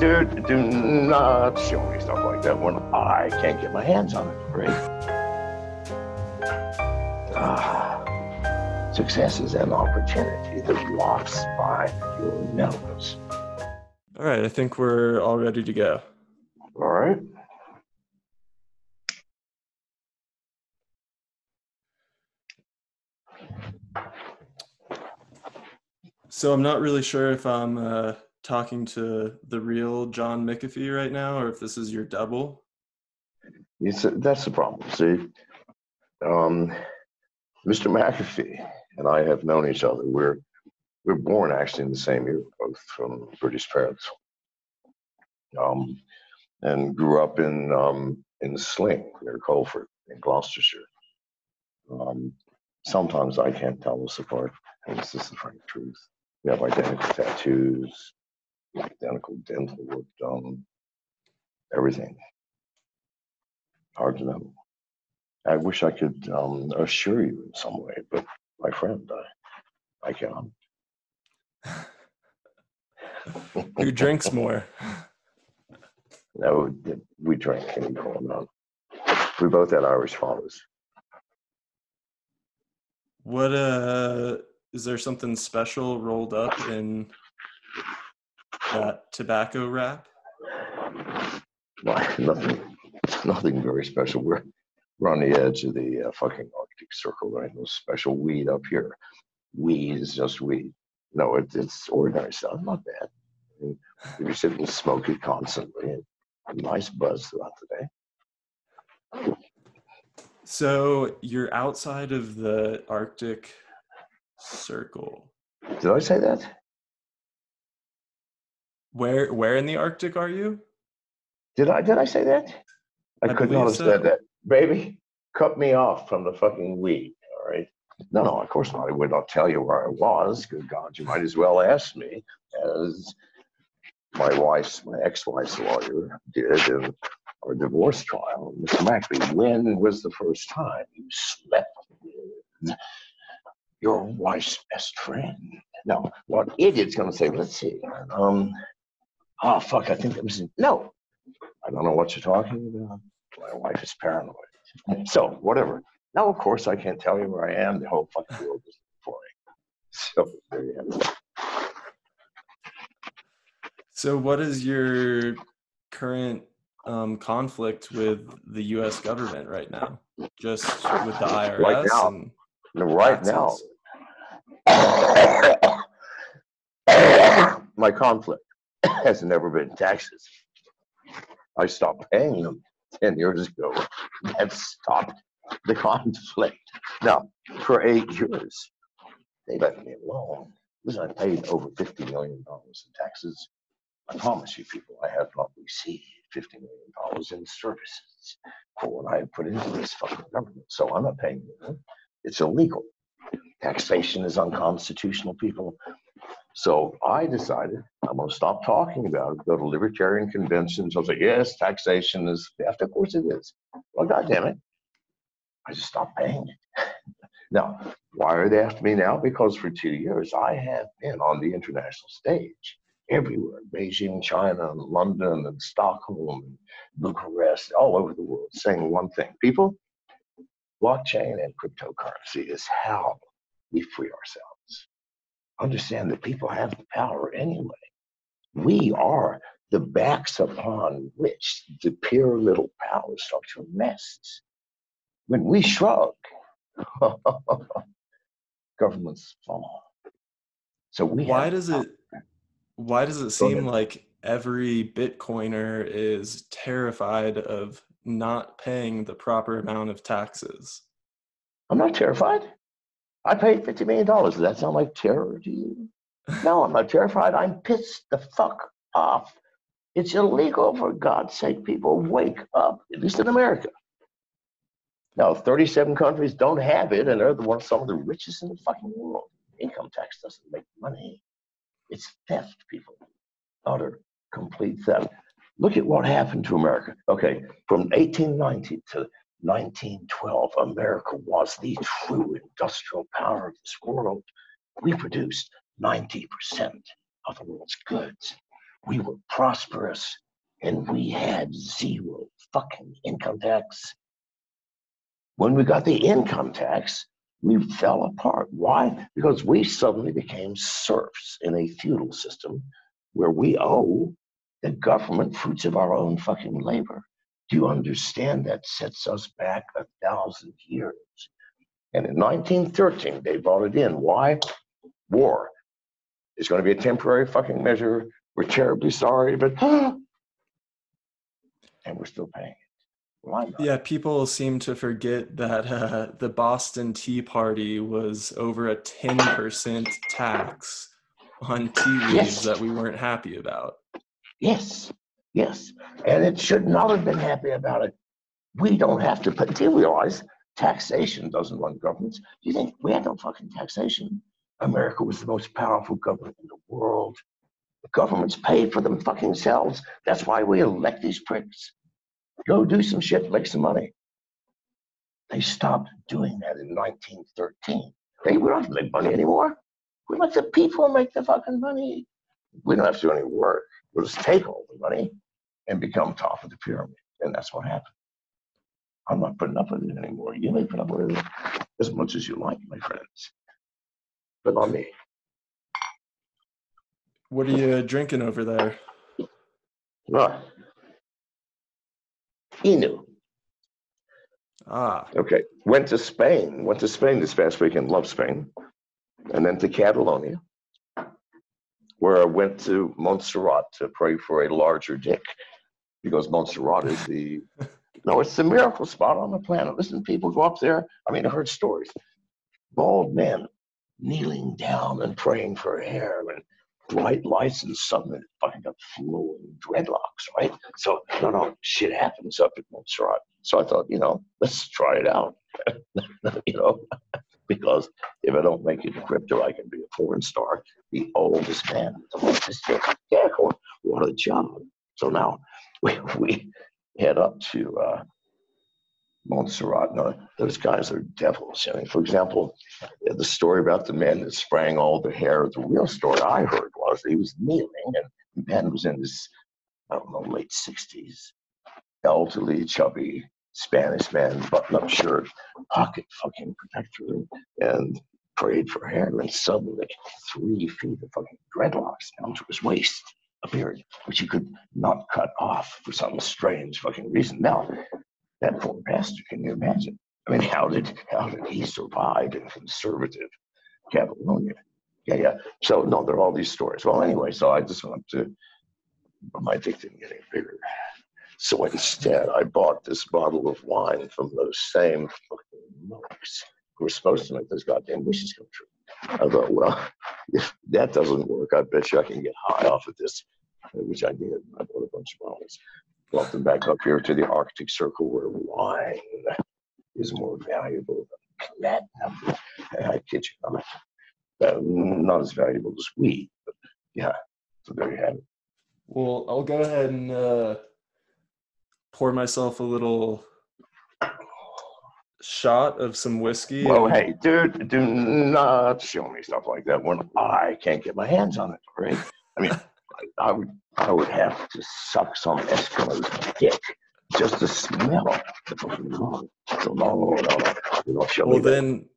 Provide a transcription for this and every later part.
Dude, do not show me stuff like that when I can't get my hands on it, right? Success is an opportunity that walks by your nose. All right, I think we're all ready to go. All right. So I'm not really sure if I'm talking to the real John McAfee right now, or if this is your double. That's the problem. See, Mr. McAfee and I have known each other. We're born actually in the same year, both from British parents, and grew up in Sling near Colford in Gloucestershire. Sometimes I can't tell us apart, and this is the frank truth. We have identical tattoos, identical dental work done, everything. Hard to know. I wish I could assure you in some way, but my friend, I can't. Who drinks more? No, we drank and equal amount. We both had Irish fathers. What is there something special rolled up in that tobacco wrap? Well, nothing very special. We're on the edge of the fucking Arctic Circle. There ain't no special weed up here. Weed is just weed. No, it's ordinary stuff. Not bad. I mean, if you sit and smoke it constantly, a nice buzz throughout the day. So you're outside of the Arctic Circle. Did I say that? Where in the Arctic are you? Did I say that? I could not have said that. Baby, cut me off from the fucking weed, all right? No, of course not. I would not tell you where I was. Good God, you might as well ask me, as my ex-wife's lawyer did in our divorce trial. Mr. McAfee, when was the first time you slept with your wife's best friend? No, what idiot's going to say, let's see. Oh, fuck, I think it was, no. I don't know what you're talking about. My wife is paranoid. So, whatever. Now, of course, I can't tell you where I am. The whole fucking world is for me. So, there you have it. So what is your current conflict with the U.S. government right now? Just with the IRS Right now, my conflict has never been taxes. I stopped paying them 10 years ago. That stopped the conflict. Now, for 8 years, they let me alone because I paid over $50 million in taxes. I promise you, people, I have not received $50 million in services for what I have put into this fucking government. So I'm not paying it. It's illegal. Taxation is unconstitutional, people. So I decided I'm going to stop talking about it, go to libertarian conventions. I'll say, yes, taxation is theft. Of course it is. Well, goddamn it. I just stopped paying it. Now, why are they after me now? Because for 2 years, I have been on the international stage everywhere, Beijing, China, and London, and Stockholm, and Bucharest, all over the world, saying one thing. People, blockchain and cryptocurrency is how we free ourselves. Understand that people have the power anyway. We are the backs upon which the pure little power structure rests. When we shrug, governments fall. So why does it seem like every Bitcoiner is terrified of not paying the proper amount of taxes? I'm not terrified. I paid $50 million. Does that sound like terror to you? No, I'm not terrified. I'm pissed the fuck off. It's illegal, for God's sake, people. Wake up, at least in America. Now, 37 countries don't have it, and they're some of the richest in the fucking world. Income tax doesn't make money. It's theft, people. Utter, complete theft. Look at what happened to America. Okay, from 1890 to 1912, America was the true industrial power of this world. We produced 90% of the world's goods. We were prosperous and we had zero fucking income tax. When we got the income tax, we fell apart. Why? Because we suddenly became serfs in a feudal system where we owe the government fruits of our own fucking labor. Do you understand that sets us back 1,000 years? And in 1913, they brought it in. Why? War. It's going to be a temporary fucking measure. We're terribly sorry, but and we're still paying it. Why not? Yeah, people seem to forget that the Boston Tea Party was over a 10% tax on tea leaves that we weren't happy about. Yes, yes. And it should not have been happy about it. We don't have to, but do you realize taxation doesn't run governments? Do you think we had no fucking taxation? America was the most powerful government in the world. The governments paid for them fucking selves. That's why we elect these pricks. Go do some shit, make some money. They stopped doing that in 1913. We don't have to make money anymore. We let the people make the fucking money. We don't have to do any work. We'll just take all the money and become top of the pyramid. And that's what happened. I'm not putting up with it anymore. You may put up with it as much as you like, my friends. But not me. What are you drinking over there? Inu. Ah. Okay. Went to Spain this past weekend. Love Spain. And then to Catalonia, where I went to Montserrat to pray for a larger dick, because Montserrat is it's the miracle spot on the planet. Listen, people go up there. I mean, I heard stories. Bald men kneeling down and praying for hair and bright lights, and suddenly fucking got flowing dreadlocks, right? So, shit happens up at Montserrat. So I thought, let's try it out, because if I don't make it to crypto, I can be a porn star, the oldest man. Yeah, what a job. So now we head up to Montserrat. No, those guys are devils. I mean, for example, the story about the man that sprang all the hair, the real story I heard was he was kneeling, and the man was in his, late 60s, elderly, chubby Spanish man, button-up shirt, pocket fucking protector, and prayed for hair, and suddenly 3 feet of fucking dreadlocks down to his waist appeared, which he could not cut off for some strange fucking reason. Now, that poor pastor, can you imagine? I mean, how did he survive in conservative Catalonia? Yeah. So, no, there are all these stories. Well, anyway, so I just went up to my victim getting bigger. So instead, I bought this bottle of wine from those same fucking monks who were supposed to make those goddamn wishes come true. I thought, well, if that doesn't work, I bet you I can get high off of this, which I did. I bought a bunch of bottles. Brought them back up here to the Arctic Circle, where wine is more valuable than platinum. I kid you not. Not as valuable as weed, but yeah. So there you have it. Well, I'll go ahead and pour myself a little shot of some whiskey. Well, hey, dude, do not show me stuff like that when I can't get my hands on it, right? I mean, I would have to suck some Eskimo's dick just to smell the fucking wrong. So no. You don't show me then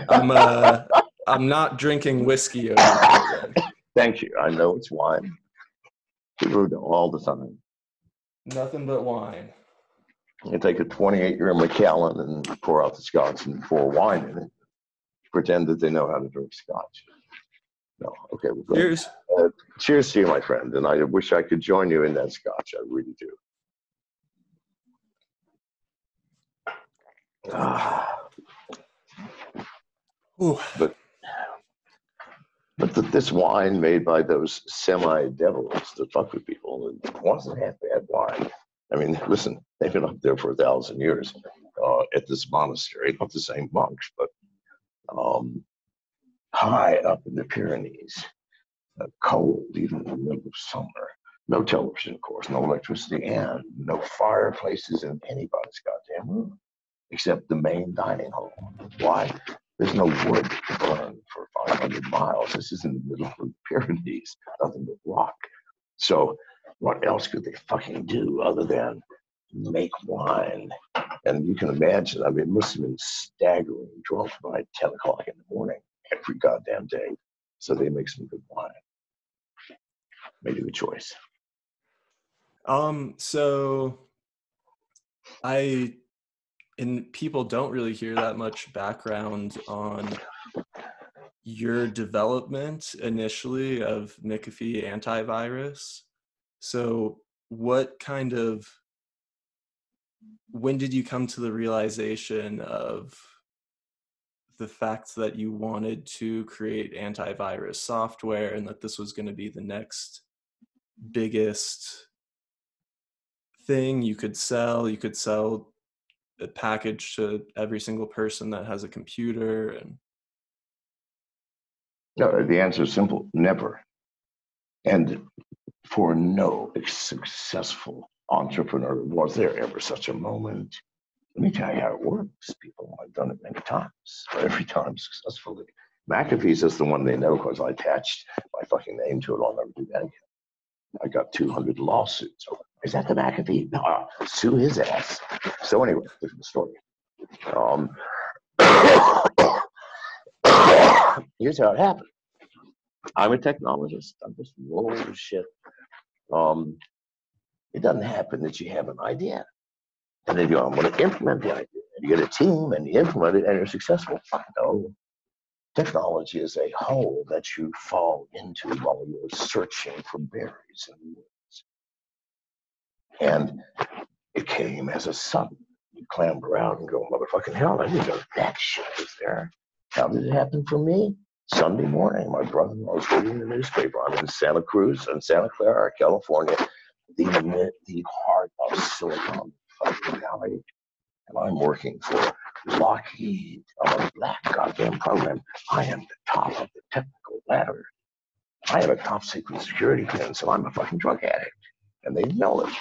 I'm not drinking whiskey over here. Thank you. I know it's wine. People do all the time. Nothing but wine. You take a 28-year Macallan and pour out the scotch and pour wine in it. Pretend that they know how to drink scotch. No, okay. Well, cheers. Cheers to you, my friend. And I wish I could join you in that scotch. I really do. But this wine made by those semi-devils that fuck with people, it wasn't half bad wine. I mean, listen, they've been up there for 1,000 years at this monastery, not the same monks, but high up in the Pyrenees, cold, even in the middle of summer. No television, of course, no electricity, and no fireplaces in anybody's goddamn room, except the main dining hall. Why? There's no wood to burn for 500 miles. This is in the middle of the Pyrenees, nothing but rock. So what else could they fucking do other than make wine? And you can imagine, I mean, it must have been staggering drunk by 10 o'clock in the morning every goddamn day. So they make some good wine. Made a good choice. So and people don't really hear that much background on your development initially of McAfee antivirus. So when did you come to the realization of the fact that you wanted to create antivirus software and that this was going to be the next biggest thing you could sell? You could sell a package to every single person that has a computer. And No, the answer is simple: never. And for no successful entrepreneur was there ever such a moment. Let me tell you how it works. People, I've done it many times, but every time successfully. McAfee's is the one they know because I attached my fucking name to it. I'll never do that again. I got 200 lawsuits. Is that the McAfee? No, sue his ass. So anyway, different story. Here's how it happened. I'm a technologist. I'm just rolling with shit. It doesn't happen that you have an idea and then you go, I'm going to implement the idea. And you get a team and you implement it and you're successful. No. Technology is a hole that you fall into while you're searching for berries in the woods. And it came as a sudden. You clamber out and go, motherfucking hell, I didn't know that shit was there. How did it happen for me? Sunday morning, my brother-in-law was reading the newspaper. I'm in Santa Cruz and Santa Clara, California, the heart of Silicon Valley. And I'm working for Lockheed on a black goddamn program. I am the top of the technical ladder. I have a top secret security clearance, so I'm a fucking drug addict. And they know it.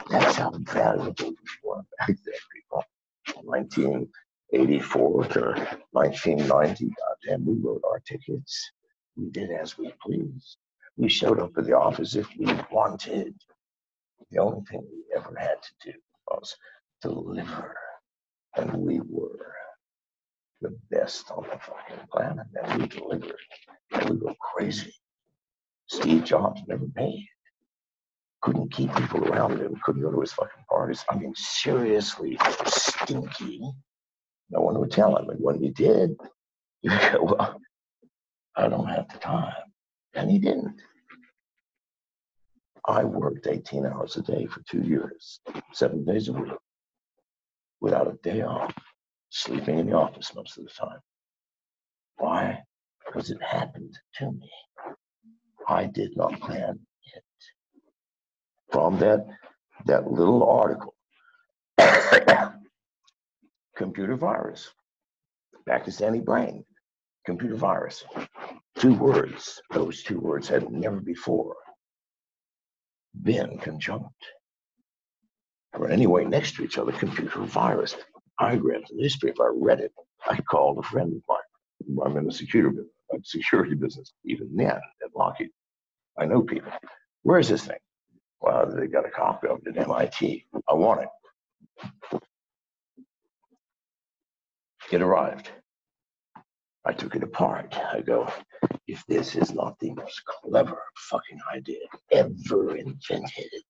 That's how valuable we were back then, people. 1984 to 1990, goddamn, we wrote our tickets. We did as we pleased. We showed up at the office if we wanted. The only thing we ever had to do was deliver. And we were the best on the fucking planet. And we delivered. And we were crazy. Steve Jobs never paid. Couldn't keep people around him. Couldn't go to his fucking parties. I mean, seriously stinky. No one would tell him. And when he did, he'd go, well, I don't have the time. And he didn't. I worked 18 hours a day for 2 years, 7 days a week, without a day off, sleeping in the office most of the time. Why? Because it happened to me. I did not plan it. From that little article, computer virus, Pakistani brain, computer virus. 2 words. Those 2 words had never before been conjunct or anyway next to each other. Computer virus. I grabbed the newspaper. I read it. I called a friend of mine. I'm in the security business. Even then, at Lockheed, I know people. Where is this thing? Well, they got a copy of it at MIT. I want it. It arrived. I took it apart. I go, if this is not the most clever fucking idea ever invented,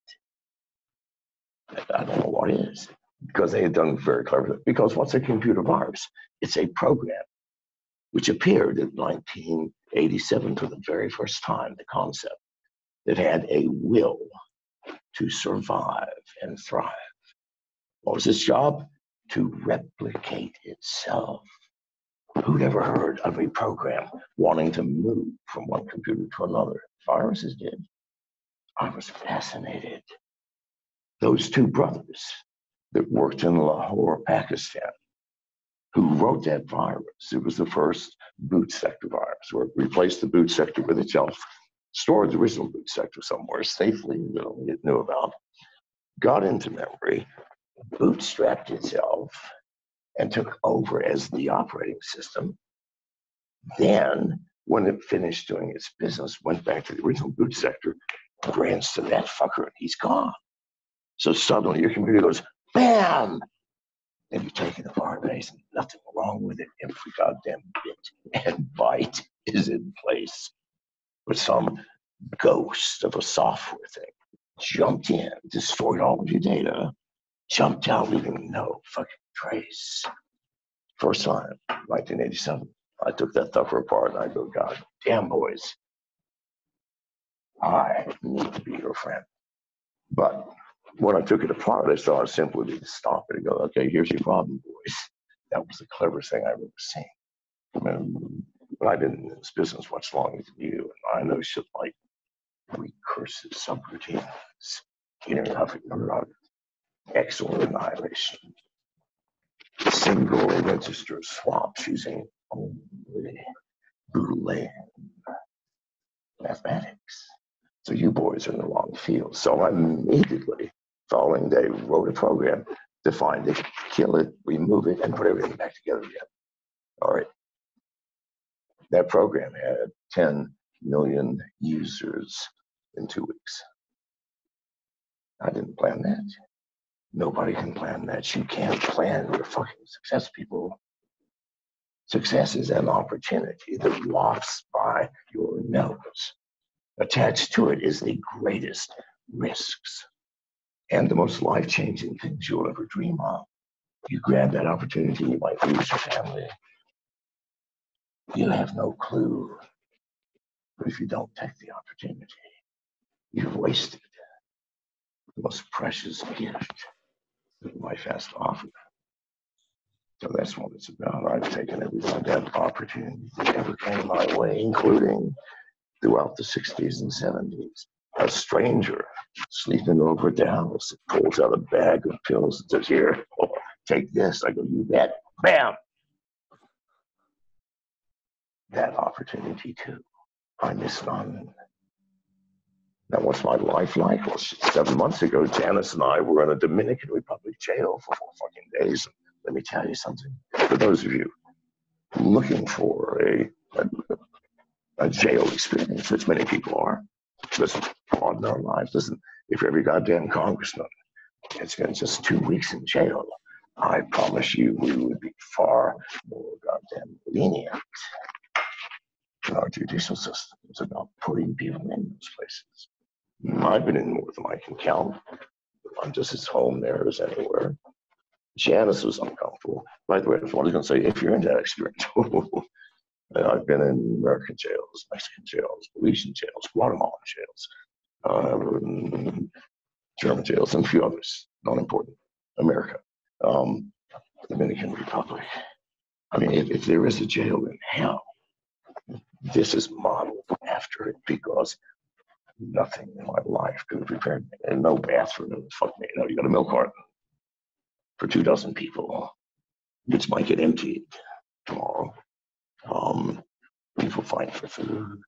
I don't know what is. Because they had done very clever. Because what's a computer virus? It's a program which appeared in 1987 for the very first time, the concept that had a will to survive and thrive. What was its job? To replicate itself. Who'd ever heard of a program wanting to move from one computer to another? Viruses did. I was fascinated. Those 2 brothers that worked in Lahore, Pakistan, who wrote that virus, it was the first boot sector virus, where it replaced the boot sector with itself, stored the original boot sector somewhere safely that only it knew about, got into memory, bootstrapped itself, and took over as the operating system. Then, when it finished doing its business, went back to the original boot sector grants to that fucker, and he's gone. So suddenly your computer goes, bam! And you take it apart, and there's nothing wrong with it. Every goddamn bit and byte is in place. But some ghost of a software thing jumped in, destroyed all of your data, jumped out, leaving no fucking trace. First time, 1987, I took that thuffer apart, and I go, God damn, boys, I need to be your friend. But when I took it apart, I saw it simply to stop it and go, okay, here's your problem, boys. That was the cleverest thing I've ever seen. But I've been in this business much longer than you, and I know shit like recursive subroutines, intergraphic neuron, XOR annihilation, single register swaps using only Boolean mathematics. So you boys are in the wrong field. So I immediately, following day, wrote a program to find it, kill it, remove it, and put everything back together again. All right. That program had 10 million users in 2 weeks. I didn't plan that. Nobody can plan that. You can't plan your fucking success, people. Success is an opportunity that wafts by your nose. Attached to it is the greatest risks and the most life-changing things you'll ever dream of. You grab that opportunity, you might lose your family. You have no clue. But if you don't take the opportunity, you've wasted the most precious gift that life has to offer. So that's what it's about. I've taken every goddamn opportunity that ever came my way, including throughout the 60s and 70s. A stranger sleeping over at the house pulls out a bag of pills and says, here, oh, take this. I go, you bet. Bam! That opportunity too. I missed on. Now, what's my life like? Well, 7 months ago, Janice and I were in a Dominican Republic jail for 4 fucking days. And let me tell you something. For those of you looking for a jail experience, which many people are, listen, broaden our lives. Listen, if every goddamn congressman had spent just 2 weeks in jail, I promise you we would be far more goddamn lenient in our judicial system. It's about putting people in those places. I've been in more than I can count. I'm just as home there as anywhere. Janice was uncomfortable. By the way, I was going to say, if you're into that experience, I've been in American jails, Mexican jails, Belizean jails, Guatemalan jails, German jails, and a few others, not important. America, Dominican Republic. I mean, if there is a jail in hell, this is modeled after it because nothing in my life could have prepared me. And no bathroom, fuck me. You got a milk carton for 24 people, which might get emptied tomorrow. People fight for food.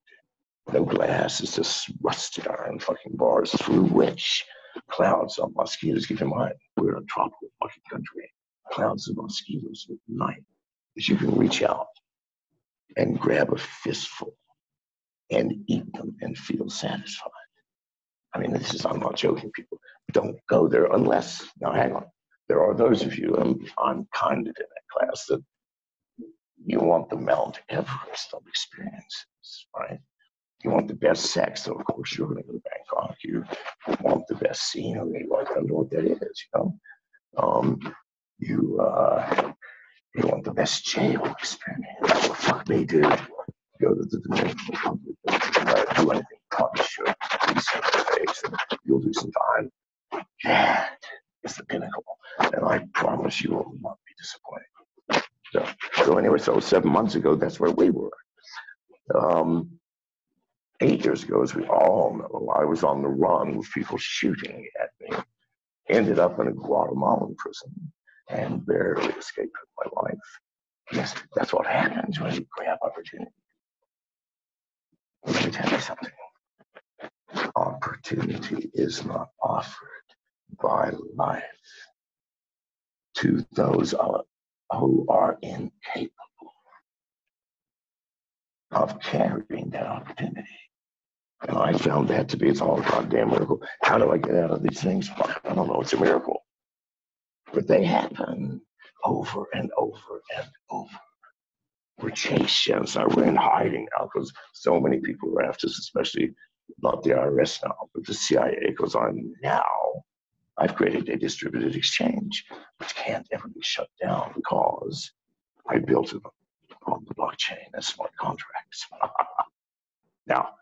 No glass, it's just rusted iron fucking bars through which clouds of mosquitoes, keep in mind, we're in a tropical fucking country. Clouds of mosquitoes at night that you can reach out and grab a fistful and eat them and feel satisfied. I mean, I'm not joking, people. Don't go there unless, now hang on, there are those of you, I'm kind of in that class, that you want the Mount Everest of experiences, right? You want the best sex, so of course you're going to go to Bangkok. You want the best scenery, I don't know what that is, you know? You want the best jail experience. Well, fuck me, dude. Go to the Dominican Republic, do anything, punch or reset the face, and you'll do some time. That is the pinnacle, and I promise you will not be disappointed. So anyway, so 7 months ago, that's where we were. 8 years ago, as we all know, I was on the run with people shooting at me. Ended up in a Guatemalan prison and barely escaped with my life. Yes, that's what happens when you grab opportunity. Let me tell you something. Opportunity is not offered by life to those who are incapable of carrying that opportunity. And I found that to be, it's all a goddamn miracle. How do I get out of these things? Fuck, I don't know. It's a miracle. But they happen over and over and over. We're chased, yes. We're in hiding now because so many people are after us, especially not the IRS now, but the CIA, because I've created a distributed exchange, which can't ever be shut down because I built it on the blockchain as smart contracts. Now,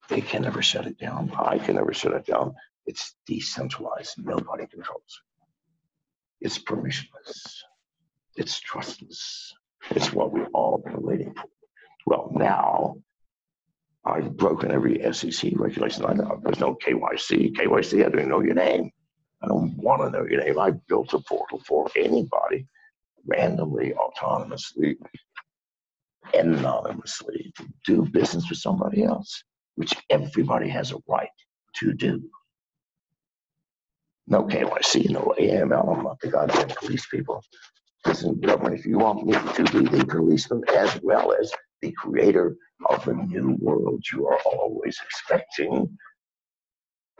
they can never shut it down. I can never shut it down. It's decentralized. Nobody controls it. It's permissionless. It's trustless. It's what we've all been waiting for. Well, now I've broken every SEC regulation. I know there's no KYC. KYC, I don't even know your name. I don't want to know your name. I built a portal for anybody, randomly, autonomously, anonymously, to do business with somebody else, which everybody has a right to do. No KYC, no AML. I'm not the goddamn police people. Listen, government, if you want me to be the policeman as well as the creator of the new world you are always expecting,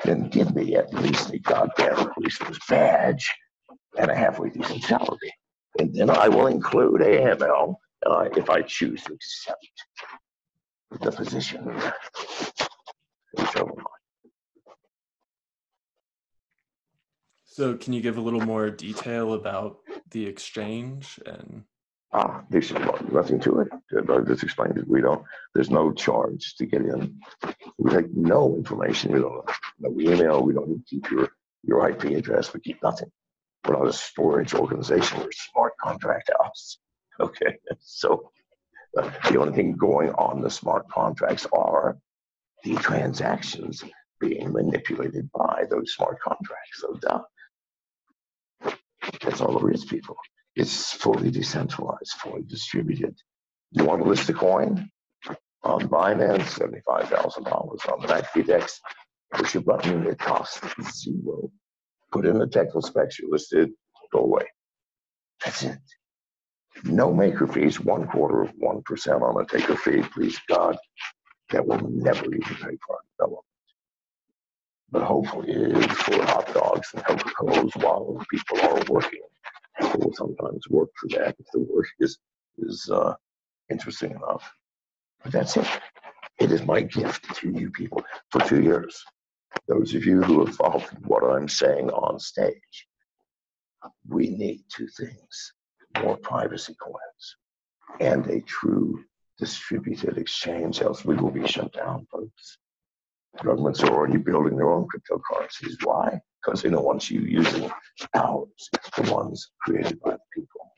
then give me at least a goddamn policeman's badge and a halfway decent salary. And then I will include AML if I choose to accept the position. So can you give a little more detail about the exchange and? There's nothing to it. I just explained it. There's no charge to get in. We take no information. We don't no email. We don't keep your IP address. We keep nothing. We're not a storage organization. We're a smart contract house. Okay. So the only thing going on the smart contracts are the transactions being manipulated by those smart contracts. So that's all there is, people. It's fully decentralized, fully distributed. You want to list a coin? On Binance, $75,000. On the McAfee Dex, push a button, it costs $0. Put in the technical specs, you're listed, go away. That's it. No maker fees, 0.25% on a taker fee, please God. That will never even pay for our development. But hopefully for hot dogs and Coca-Colas while people are working. People will sometimes work for that if the work is interesting enough. But that's it. It is my gift to you people for 2 years. Those of you who have followed what I'm saying on stage, we need two things: more privacy coins and a true distributed exchange, else we will be shut down, folks. Governments are already building their own cryptocurrencies. Why? Because they don't want you using ours, the ones created by the people.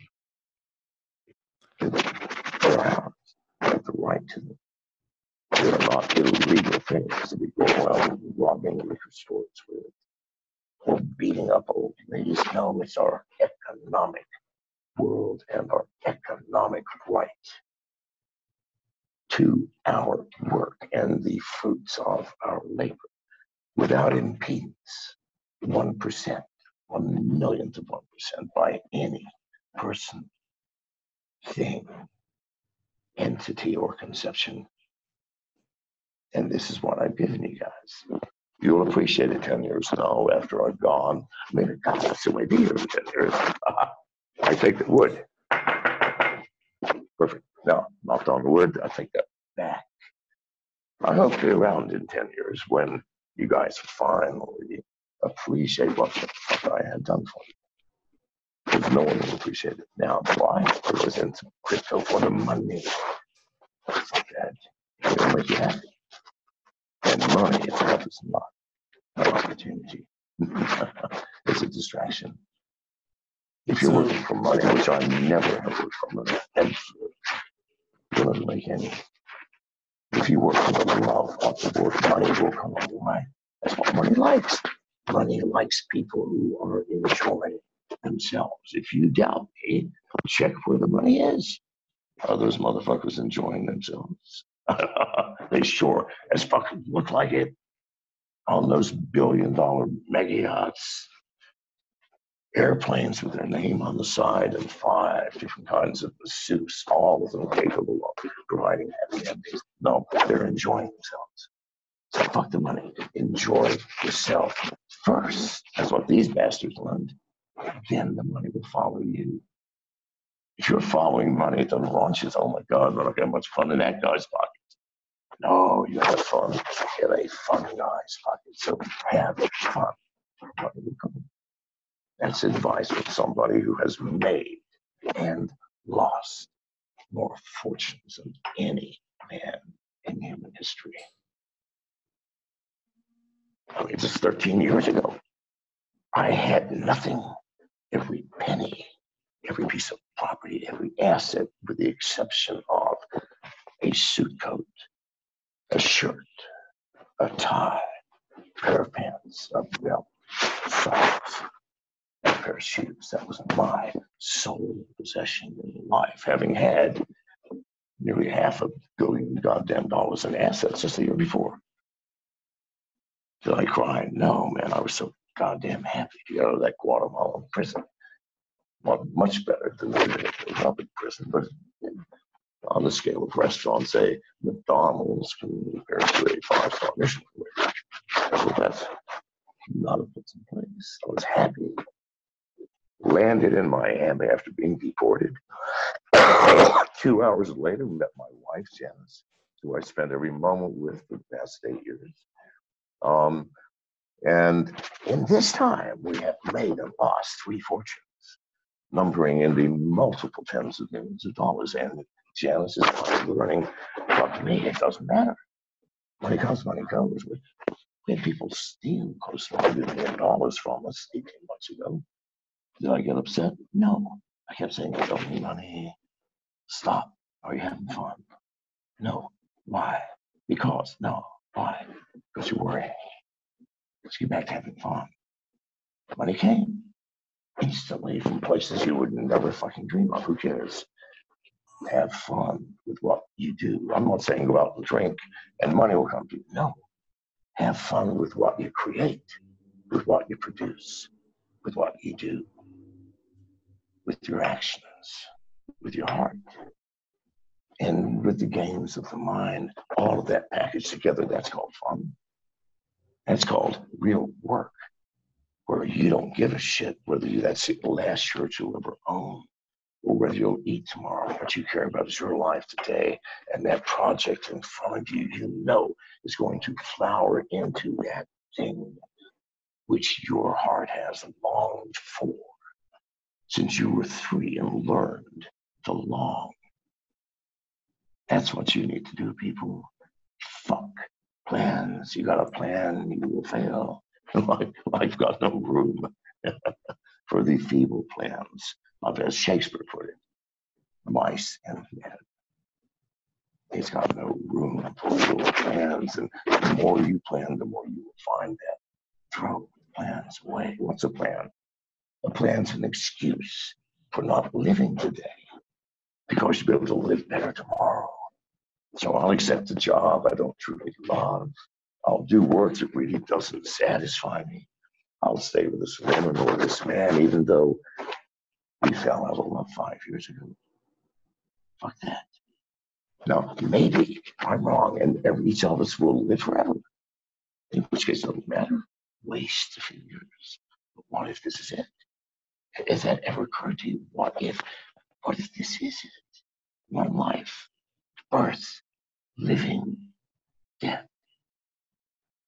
They're ours. We have the right to them. They are not illegal things to be going around robbing liquor stores with or beating up old ladies. No, it's our economic world and our economic right to our work and the fruits of our labor without impedance. 1%, 1/1,000,000th of 1% by any person, thing, entity, or conception. And this is what I've given you guys. You'll appreciate it 10 years now after I've gone. I mean, God, I'll still be here in 10 years. I take the wood. Perfect. Now, knocked on wood, I take that back. I hope to be around in 10 years when you guys finally appreciate what the fuck I had done for you. Because no one will appreciate it now. Why? It was into crypto for the money. It's like that. It'll make you happy. And money itself is not an opportunity. It's a distraction. If you're working for money, which I never have worked for money, ever, you're not going to make any. If you work for the love of the work, money will come along. That's what money likes. Money likes people who are enjoying themselves. If you doubt me, check where the money is. Are those motherfuckers enjoying themselves? They sure as fuck look like it on those billion-dollar mega yachts, airplanes with their name on the side, and 5 different kinds of masseuse, all of them capable of providing happy endings. No, they're enjoying themselves. So fuck the money. Enjoy yourself first. That's what these bastards learned. Then the money will follow you. If you're following money, it doesn't launch it. Oh my God, we're not getting much fun in that guy's pocket. No, you have fun in a fun guy's pocket. So have fun. That's advice from somebody who has made and lost more fortunes than any man in human history. I mean, just 13 years ago, I had nothing. Every penny, every piece of property, every asset, with the exception of a suit coat, a shirt, a tie, a pair of pants, a belt, socks, a pair of shoes. That was my sole possession in life, having had nearly $500 million goddamn dollars in assets just the year before. Did I cry? No, man. I was so goddamn happy to get out of that Guatemalan prison. Well, much better than living in a public prison, but on the scale of restaurants, say McDonald's compared to a 5-star Michelin. So that's not a put in place. I was happy. Landed in Miami after being deported. 2 hours later, met my wife, Janice, who I spent every moment with for the past 8 years. And in this time, we have made and lost 3 fortunes, numbering in the multiple tens of millions of dollars. And Janice is finally learning, fuck me, it doesn't matter. Money comes, money goes. We had people steal close to $100 million from us 18 months ago. Did I get upset? No. I kept saying, I don't need money. Stop. Are you having fun? No. Why? Because. No. Why? Because you're worrying. Let's get back to having fun. Money came instantly from places you would never fucking dream of. Who cares? Have fun with what you do. I'm not saying go out and drink and money will come to you. No. Have fun with what you create, with what you produce, with what you do, with your actions, with your heart, and with the games of the mind. All of that packaged together, that's called fun. That's called real work, where you don't give a shit whether that's the last shirt you'll ever own or whether you'll eat tomorrow. What you care about is your life today, and that project in front of you, you know, is going to flower into that thing which your heart has longed for since you were 3 and learned to long. That's what you need to do, people. Fuck plans. You got a plan, you will fail. Life got no room for the feeble plans of, as Shakespeare put it, mice and men. It's got no room for your plans, and the more you plan, the more you will find that. Throw plans away. What's a plan? A plan's an excuse for not living today because you'll be able to live better tomorrow. So I'll accept a job I don't truly love. I'll do work that really doesn't satisfy me. I'll stay with this woman or this man, even though we fell out of love 5 years ago. Fuck that. Now, maybe I'm wrong, and each of us will live forever. In which case, it doesn't matter. Waste a few years. But what if this is it? Has that ever occurred to you? What if this is it? One life, birth, living, death.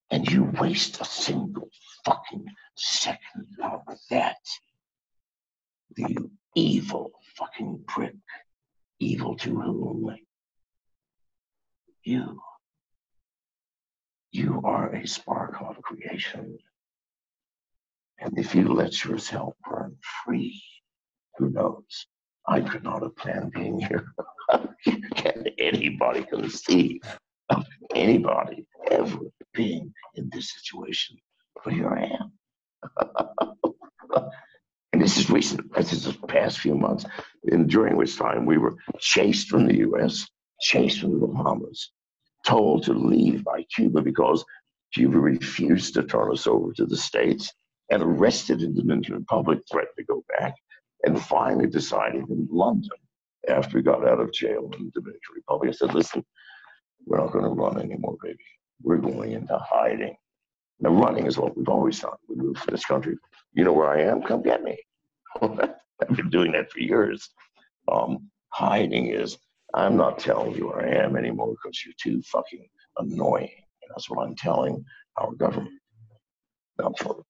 And you waste a single fucking second of that. You evil fucking prick. Evil to whom? You are a spark of creation. And if you let yourself burn free, who knows? I could not have planned being here. Can anybody conceive of anybody ever being in this situation? But here I am. And this is recent. This is the past few months, and during which time we were chased from the U.S., chased from the Bahamas, told to leave by Cuba because Cuba refused to turn us over to the States, and arrested in the Dominican Republic, threatened to go back, and finally decided in London, after we got out of jail in the Dominican Republic, I said, listen, we're not going to run anymore, baby. We're going into hiding. Now, running is what we've always done. We moved to this country. You know where I am? Come get me. I've been doing that for years. Hiding is, I'm not telling you where I am anymore because you're too fucking annoying. And that's what I'm telling our government. Now, for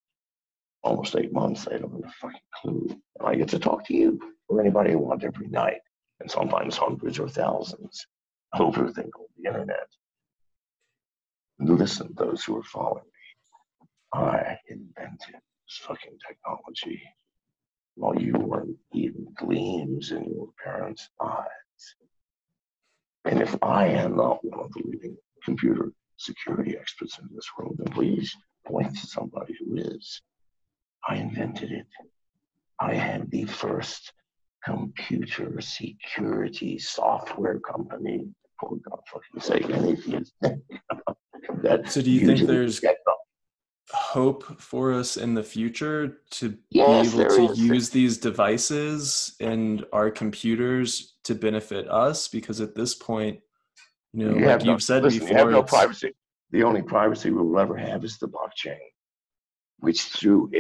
almost 8 months, they don't have a fucking clue. And I get to talk to you or anybody I want every night, and sometimes hundreds or thousands over the internet. Listen, those who are following me, I invented this fucking technology while you weren't even gleams in your parents' eyes. And if I am not one of the leading computer security experts in this world, then please point to somebody who is. I invented it. I had the first computer security software company, for God's fucking sake, and if you think that So do you think there's hope for us in the future to be able to use these devices and our computers to benefit us? Because at this point, you know, like you've said before, you have no privacy. The only privacy we will ever have is the blockchain, which through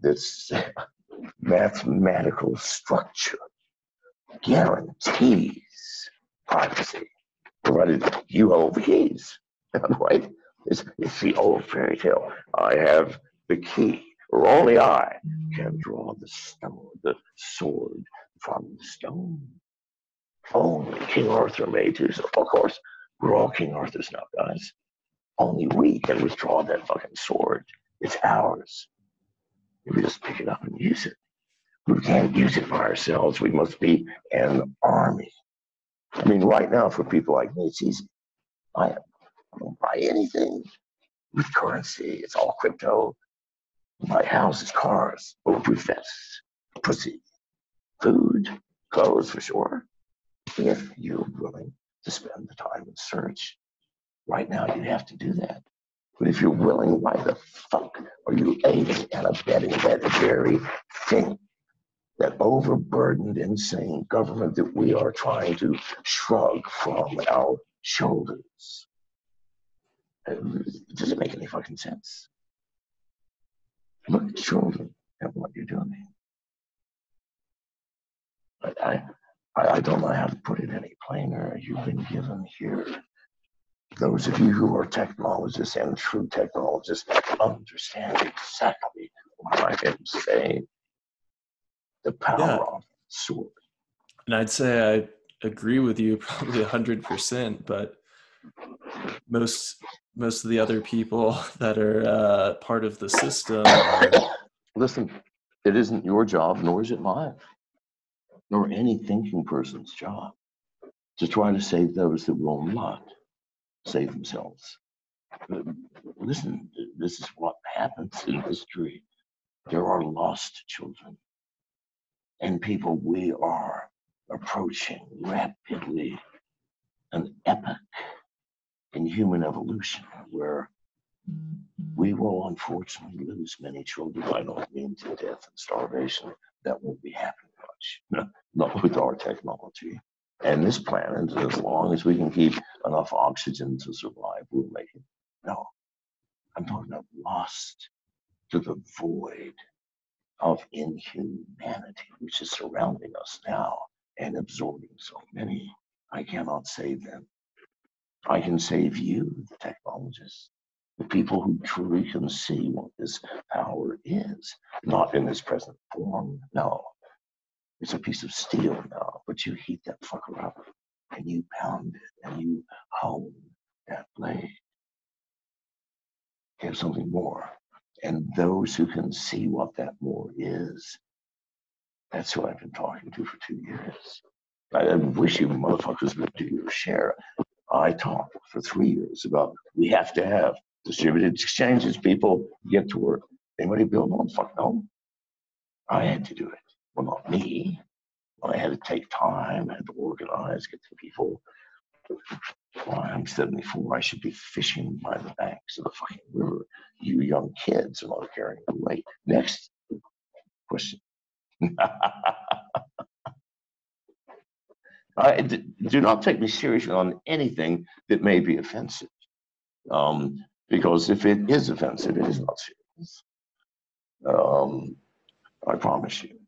this mathematical structure guarantees privacy, provided you hold the keys, right? It's the old fairy tale. I have the key, or only I can draw the sword from the stone. Only King Arthur made to. So of course, we're all King Arthurs now, guys. Only we can withdraw that fucking sword. It's ours. We just pick it up and use it. We can't use it by ourselves. We must be an army. I mean, right now, for people like me, it's easy. I don't buy anything with currency. It's all crypto. My houses, cars, bulletproof vests, pussy, food, clothes for sure. If you're willing to spend the time and search, right now you have to do that. But if you're willing, why the fuck are you aiding and abetting that very thing, that overburdened, insane government that we are trying to shrug from our shoulders? It doesn't make any fucking sense. Look at children and what you're doing. But I don't know how to put it any plainer. You've been given here. Those of you who are technologists and true technologists understand exactly what I am saying. The power of the sword. And I'd say I agree with you probably 100%, but most of the other people that are part of the system are... Listen, it isn't your job, nor is it mine, nor any thinking person's job to try to save those that will not save themselves. Listen, this is what happens in history. There are lost children and people. We are approaching rapidly an epoch in human evolution where we will unfortunately lose many children. I don't mean to death and starvation. That won't be happening much, not with our technology. And this planet, as long as we can keep enough oxygen to survive, we'll make it. No, I'm talking about lost to the void of inhumanity, which is surrounding us now and absorbing so many. I cannot save them. I can save you, the technologists, the people who truly can see what this power is, not in its present form. No, it's a piece of steel now, but you heat that fucker up and you pound it and you hone that blade. You have something more. And those who can see what that more is, that's who I've been talking to for 2 years. I wish you motherfuckers would do your share. I talked for 3 years about we have to have distributed exchanges. People get to work. Anybody build one? Fuck no. I had to do it. Well, not me. I had to take time. I had to organize, get the people. Well, I'm 74. I should be fishing by the banks of the fucking river. You young kids are not carrying the weight. Next question. Do not take me seriously on anything that may be offensive. Because if it is offensive, it is not serious. I promise you.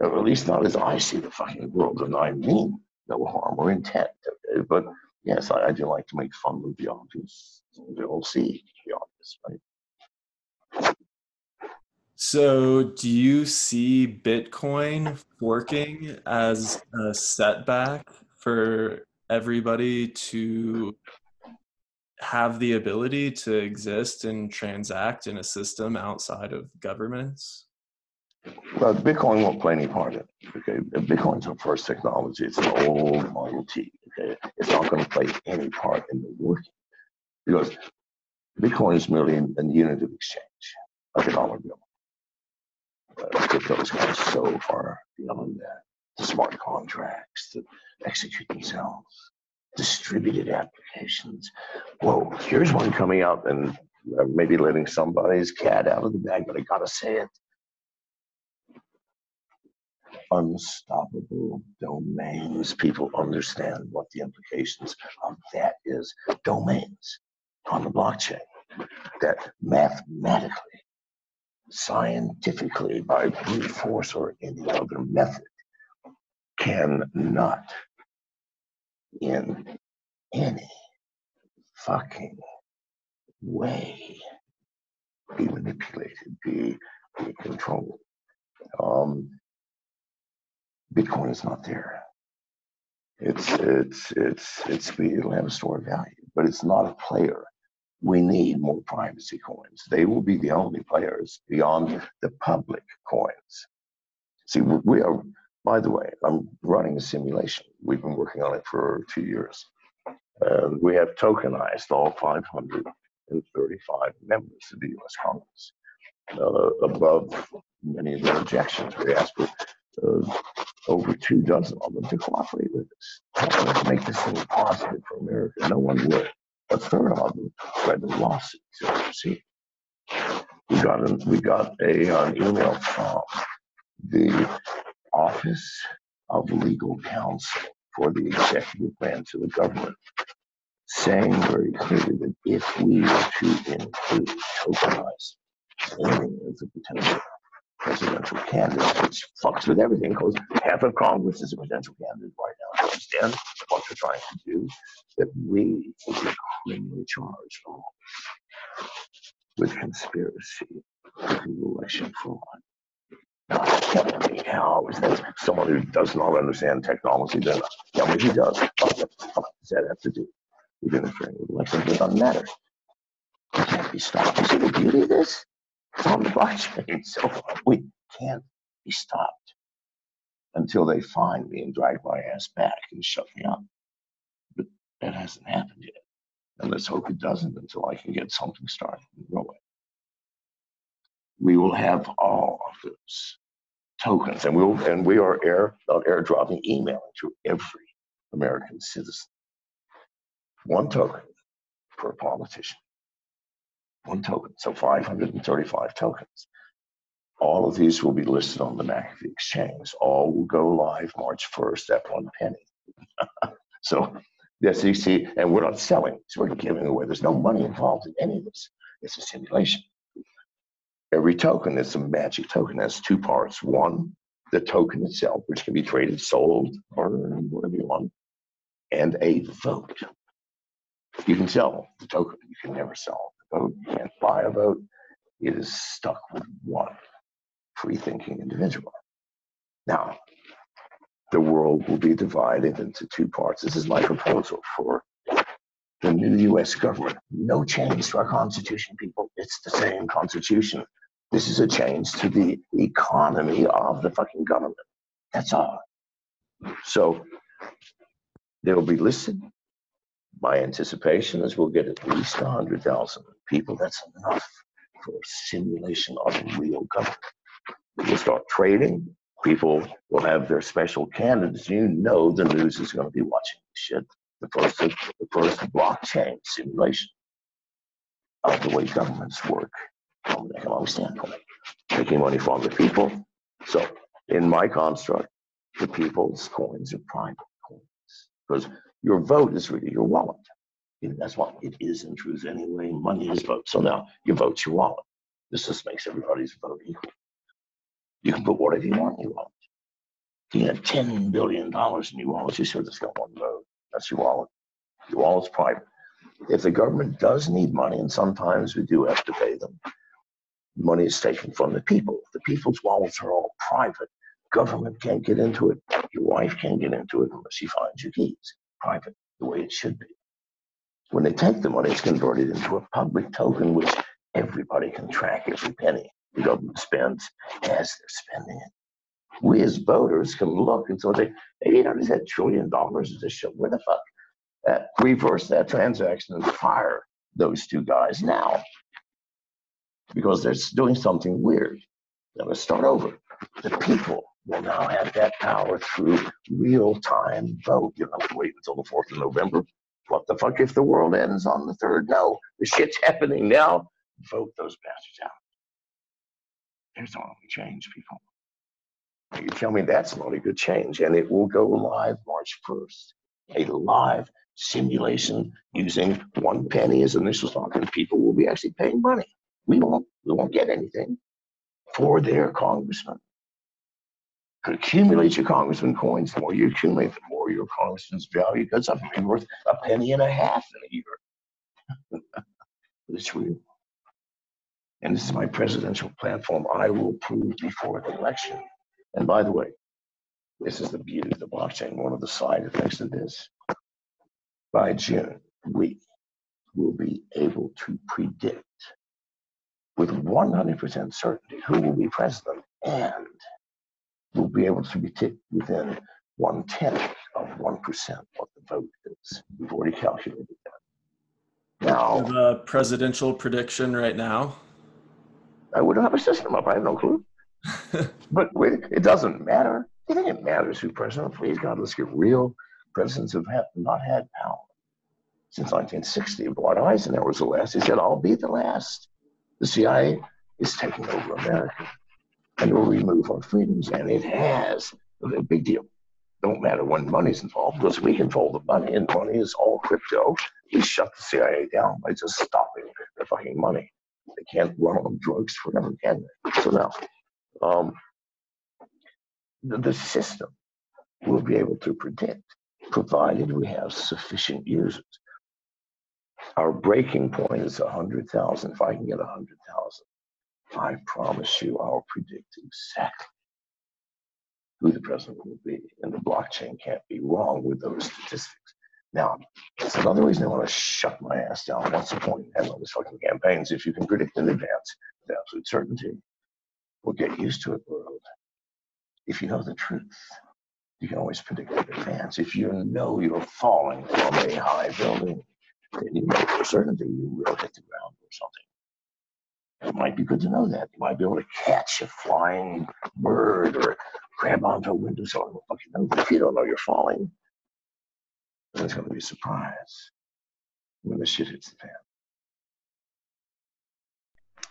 At least not as I see the fucking world, and I mean no harm or intent. Okay? But yes, I do like to make fun of the obvious. They'll see the obvious, right? So, do you see Bitcoin forking as a setback for everybody to have the ability to exist and transact in a system outside of governments? Well, Bitcoin won't play any part in it. Okay, Bitcoin's our first technology. It's an old Model T. Okay, it's not going to play any part in the working because Bitcoin is merely a unit of exchange, like a dollar bill. Crypto has gone so far beyond that. The smart contracts that execute themselves, distributed applications. Whoa, here's one coming out, and maybe letting somebody's cat out of the bag, but I gotta say it. Unstoppable domains. People understand what the implications of that is. Domains on the blockchain that mathematically, scientifically, by brute force or any other method, cannot in any fucking way be manipulated, be controlled. Bitcoin is not there. It'll have a store of value, but it's not a player. We need more privacy coins. They will be the only players beyond the public coins. See, we are, by the way, I'm running a simulation. We've been working on it for 2 years. And we have tokenized all 535 members of the US Congress. Above many of their objections, we asked for over 2 dozen of them to cooperate with us. Let's make this thing positive for America. No one would. A third of them read the lawsuit to proceed. We got an email from the Office of Legal Counsel for the executive branch of the government, saying very clearly that if we were to include tokenized voting as a potential presidential candidate, which fucks with everything, because half of Congress is a potential candidate right now. You understand what they're trying to do? That we will be criminally charged with conspiracy to election fraud. Now, tell me how is that someone who does not understand technology? Then tell me who does. What the fuck does that have to do with interfering with elections? It doesn't matter. It can't be stopped. You see the beauty of this? It's on the blockchain, so we can't be stopped until they find me and drag my ass back and shut me up. But that hasn't happened yet. And let's hope it doesn't until I can get something started and rolling. We will have all of those tokens, and we are airdropping email to every American citizen. 1 token per politician. 1 token, so 535 tokens. All of these will be listed on the McAfee exchange. All will go live March 1st at 1 penny. So the SEC, and we're not selling, so we're giving away. There's no money involved in any of this. It's a simulation. Every token is a magic token. It has 2 parts. 1, the token itself, which can be traded, sold, burned, whatever you want, and a vote. You can sell the token. You can never sell the vote. You can't buy a vote. It is stuck with 1 free-thinking individual. Now, the world will be divided into 2 parts. This is my proposal for the new U.S. government. No change to our Constitution, people. It's the same Constitution. This is a change to the economy of the fucking government. That's all. So they will be listed. My anticipation is we'll get at least 100,000 people. That's enough for a simulation of real government. We'll start trading. People will have their special candidates. You know the news is going to be watching this shit. The first blockchain simulation of the way governments work from an economic standpoint. Making money from the people. So in my construct, the people's coins are private coins. Because your vote is really your wallet. That's what it is in truth anyway. Money is vote. So now you vote your wallet. This just makes everybody's vote equal. You can put whatever you want in your wallet. You have $10 billion in your wallet. You sure just got one vote. That's your wallet. Your wallet's private. If the government does need money, and sometimes we do have to pay them, money is taken from the people. The people's wallets are all private. Government can't get into it. Your wife can't get into it unless she finds your keys. Private, the way it should be. When they take the money, it's converted into a public token, which everybody can track every penny the government spends as they're spending it. We as voters can look and say, hey, there's that $1 trillion is this shit. Where the fuck? Reverse that transaction and fire those two guys now, because they're doing something weird. Now let's start over. The people will now have that power through real-time vote. You don't have to wait until the 4th of November. What the fuck if the world ends on the 3rd? No, the shit's happening now. Vote those bastards out. There's our only change, people. You tell me that's not a good change, and it will go live March 1st. A live simulation using 1 penny as initial stock, and people will be actually paying money. We won't get anything for their congressman. Accumulate your congressman coins. The more you accumulate, the more your congressman's value goes up. Maybe worth $1.50 in a year. It's real. And this is my presidential platform. I will prove before the election. And by the way, this is the beauty of the blockchain. One of the side effects of this. By June, we will be able to predict with 100% certainty who will be president, and we'll be able to predict within 1/10 of 1% what the vote is. We've already calculated that. Now, You have a presidential prediction right now? I wouldn't have a system up. I have no clue. But wait, it doesn't matter. You think it matters who president? Please God, let's get real. Presidents have not had power since 1960. Dwight Eisenhower was the last. He said, I'll be the last. The CIA is taking over America and will remove our freedoms. And it has. A big deal. Don't matter when money's involved, because we control the money, and money is all crypto. We shut the CIA down by just stopping their fucking money. They can't run on drugs forever, can they? So now, the system will be able to predict, provided we have sufficient users. Our breaking point is 100,000. If I can get 100,000, I promise you I'll predict exactly who the president will be. And the blockchain can't be wrong with those statistics. Now, that's another reason I want to shut my ass down. What's the point in having all these fucking campaigns if you can predict in advance with absolute certainty? We'll get used to it, world. If you know the truth, you can always predict in advance. If you know you're falling from a high building, then you know for certainty you will hit the ground or something. It might be good to know that. You might be able to catch a flying bird or grab onto a windowsill. I don't fucking know. But if you don't know you're falling, then it's going to be a surprise when the shit hits the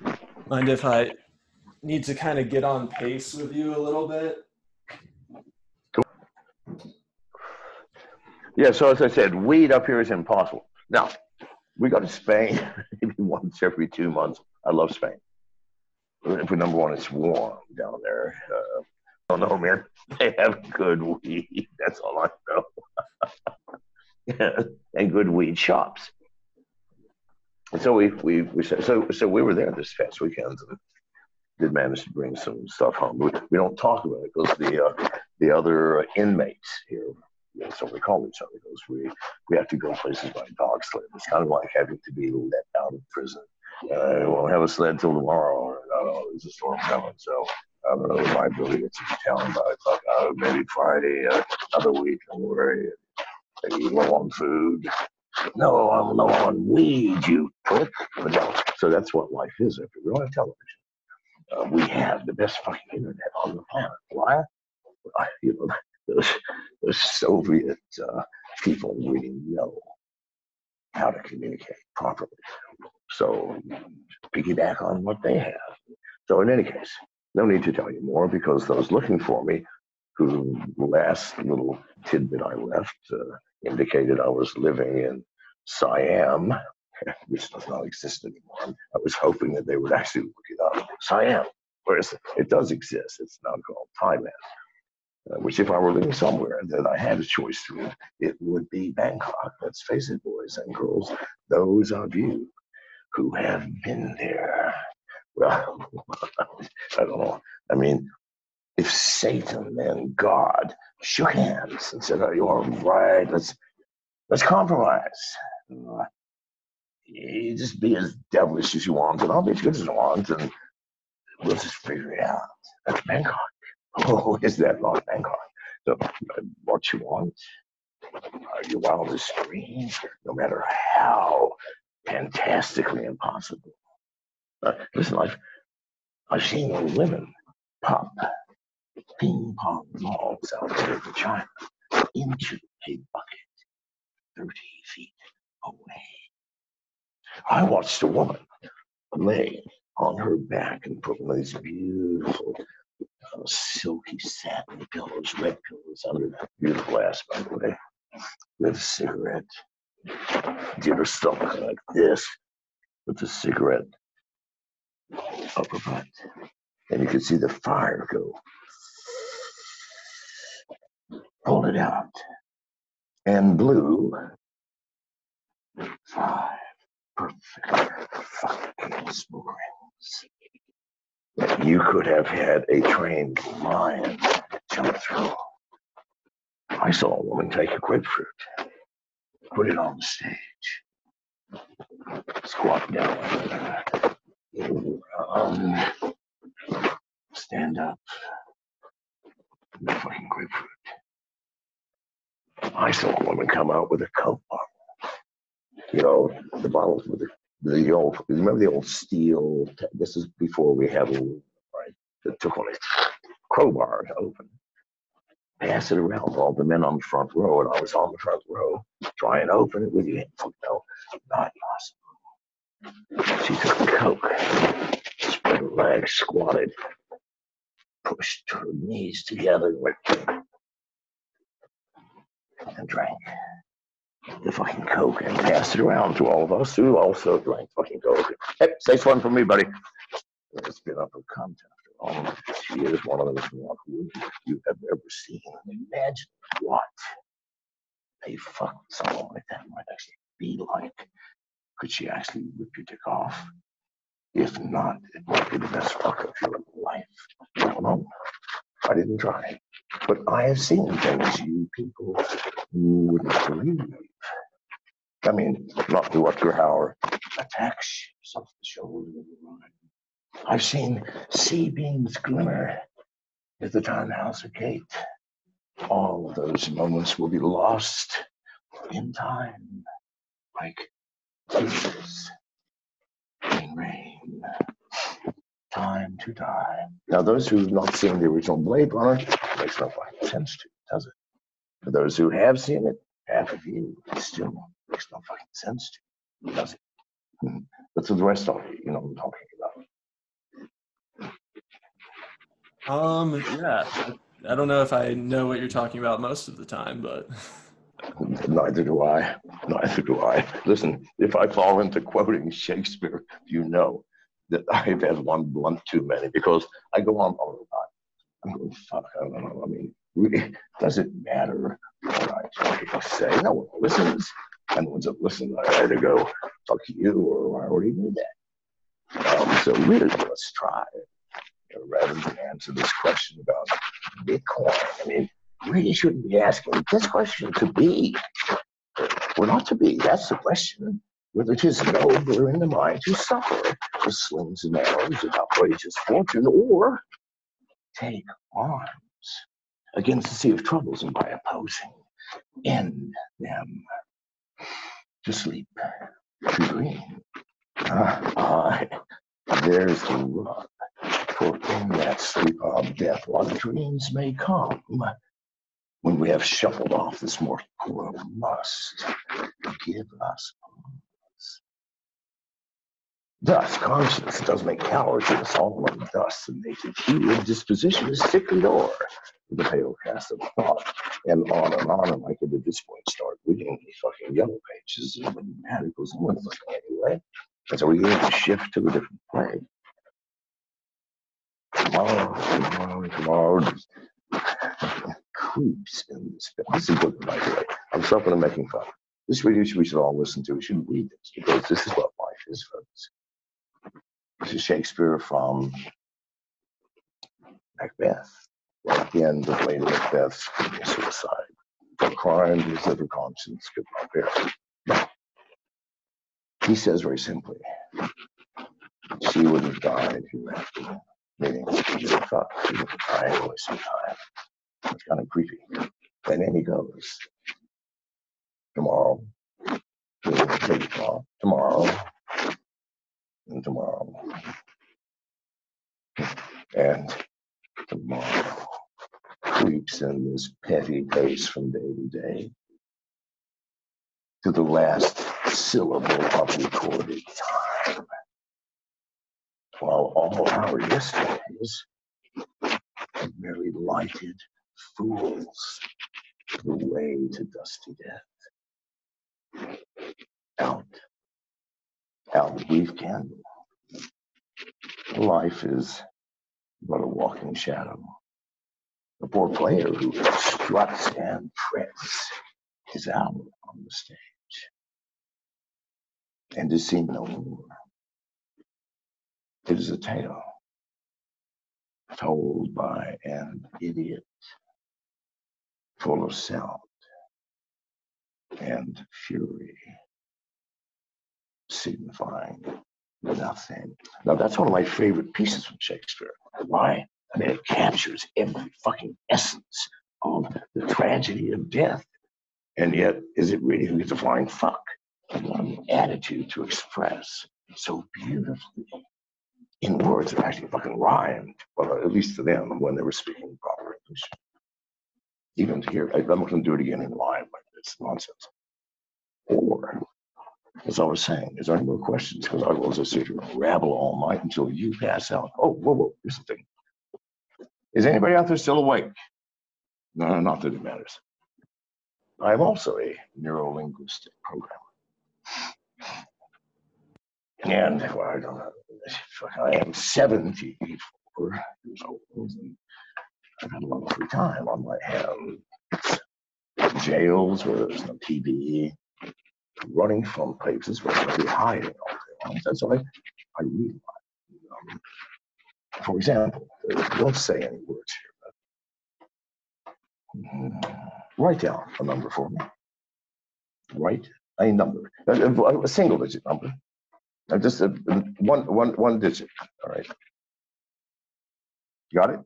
fan. Mind if I need to kind of get on pace with you a little bit? Yeah, so as I said, weed up here is impossible. Now, we go to Spain maybe once every 2 months. I love Spain. For number one, it's warm down there. I don't know, man. They have good weed. That's all I know. And good weed shops. And so we were there this past weekend and did manage to bring some stuff home. We don't talk about it because the other inmates here, so we call each other, because we have to go places by dog sled. It's kind of like having to be let out of prison. I won't have a sled till tomorrow, or I don't know, there's a storm coming, so I don't know, my ability to get to town by maybe Friday, another week, don't worry. Maybe low on food. No, I'm low on weed, you prick. But no, so that's what life is if you're on television. We have the best fucking internet on the planet. Why? Those Soviet people really know how to communicate properly. So piggyback on what they have. So in any case, no need to tell you more, because those looking for me, who last little tidbit I left indicated I was living in Siam, which does not exist anymore. I was hoping that they would actually look it up. Siam, where is it? It does exist. It's now called Thailand. Which, if I were living somewhere that I had a choice to, it would be Bangkok. Let's face it, boys and girls, those of you who have been there. Well, I don't know. I mean, if Satan and God shook hands and said, "Are you all right? Let's compromise. You just be as devilish as you want, and I'll be as good as I want, and we'll just figure it out." That's Bangkok. Oh, is that not Bangkok? So, what you want, your wildest dreams, no matter how fantastically impossible. Listen, I've seen women pop ping pong balls out of their vagina into a bucket 30 feet away. I watched a woman lay on her back and put one of these beautiful silky satin pillows, red pillows under that beautiful ass, by the way, with a cigarette. Get her stomach like this with the cigarette up her butt. And you can see the fire go. Pulled it out and blew 5 perfect fucking smoke rings that you could have had a trained lion jump through. I saw a woman take a grapefruit, put it on the stage, squat down, stand up, the fucking grapefruit. I saw a woman come out with a Coke bottle. You know, the bottles with the old, remember the old steel, this is before we had a wood, right? That took on a crowbar to open. Pass it around to all the men on the front row, and I was on the front row trying to open it with you. No, not possible. She took the Coke, spread her legs, squatted, pushed her knees together, and drank the fucking Coke and passed it around to all of us who also drank fucking Coke. Hey, say one for me, buddy. It's been up for content after all. She is one of those women you have ever seen. Imagine what a fuck someone like that might actually be like. Could she actually rip your dick off? If not, it might be the best fuck of your life. I don't know. I didn't try. But I have seen things you people wouldn't believe. I mean, not the Rutger Hauer attacks yourself the shoulder. I've seen C-beams glimmer at the townhouse gate. All of those moments will be lost in time, like tears in rain. Time to die. Now, those who've not seen the original Blade Runner, makes no fucking sense to, does it? For those who have seen it, half of you, it still makes no fucking sense to, does it? But to the rest of you, you know what I'm talking about. Yeah. I don't know if I know what you're talking about most of the time, but neither do I. Neither do I. Listen, if I fall into quoting Shakespeare, you know that I've had one blunt too many because I go on all the time. I'm going, fuck, I don't know. I mean, really, does it matter what I say? No one listens. And the ones that listen, I either go, fuck you, or I already knew that. So really, let's try, rather than answer this question about Bitcoin. I mean, really shouldn't be asking this question to be, or not to be. That's the question. Whether it is nobler in the mind to suffer the slings and arrows of outrageous fortune, or take arms against the sea of troubles, and by opposing, end them. To sleep, to dream. There's the rub. For in that sleep of death, what dreams may come when we have shuffled off this mortal coil, must give us Thus, conscience does make cowardice all of dust, and native hue of disposition is sickly o'er the pale cast of thought, and on, and I could at this point start reading the fucking yellow pages of the radicals and what's looking anyway. And so we get to shift to a different play. Tomorrow, just creeps in this. This is good, by the way. I'm stopping and making fun. This video we should all listen to. We should read this because this is what life is, folks. This is Shakespeare from Macbeth. At the end of Lady Macbeth's suicide. For crime his liver conscience could not bear. Now, he says very simply, she would have died hereafter. Meaning, she would have fucked. She would have died only sometime. It's kind of creepy. And then he goes, tomorrow, tomorrow, and tomorrow, and tomorrow creeps in this petty pace from day to day to the last syllable of recorded time, while all our yesterdays are merely lighted fools the way to dusty death. Out the brief candle. Life is but a walking shadow. A poor player who struts and treads his hour on the stage and is seen no more. It is a tale told by an idiot full of sound and fury, signifying nothing. Now, that's one of my favorite pieces from Shakespeare. Why? I mean, it captures every fucking essence of the tragedy of death. And yet, is it really who gets a flying fuck? What an attitude to express so beautifully in words that actually fucking rhymed, well, at least to them when they were speaking proper English. Even to hear, I'm not going to do it again in rhyme like this nonsense. Or, as I was saying, is there any more questions? Because I will just sit here and rabble all night until you pass out. Oh, whoa, here's the thing. Is anybody out there still awake? No, not that it matters. I'm also a neuro-linguistic programmer. And well, I don't know, I am 74 years old, and I've had a lot of free time on my hands. Jails where there's no TV, running from places where I'll be hiding all day long. That's why I read a lot. For example, I won't say any words here, but write down a number for me. Write a number, a single digit number. Just one digit. All right. Got it?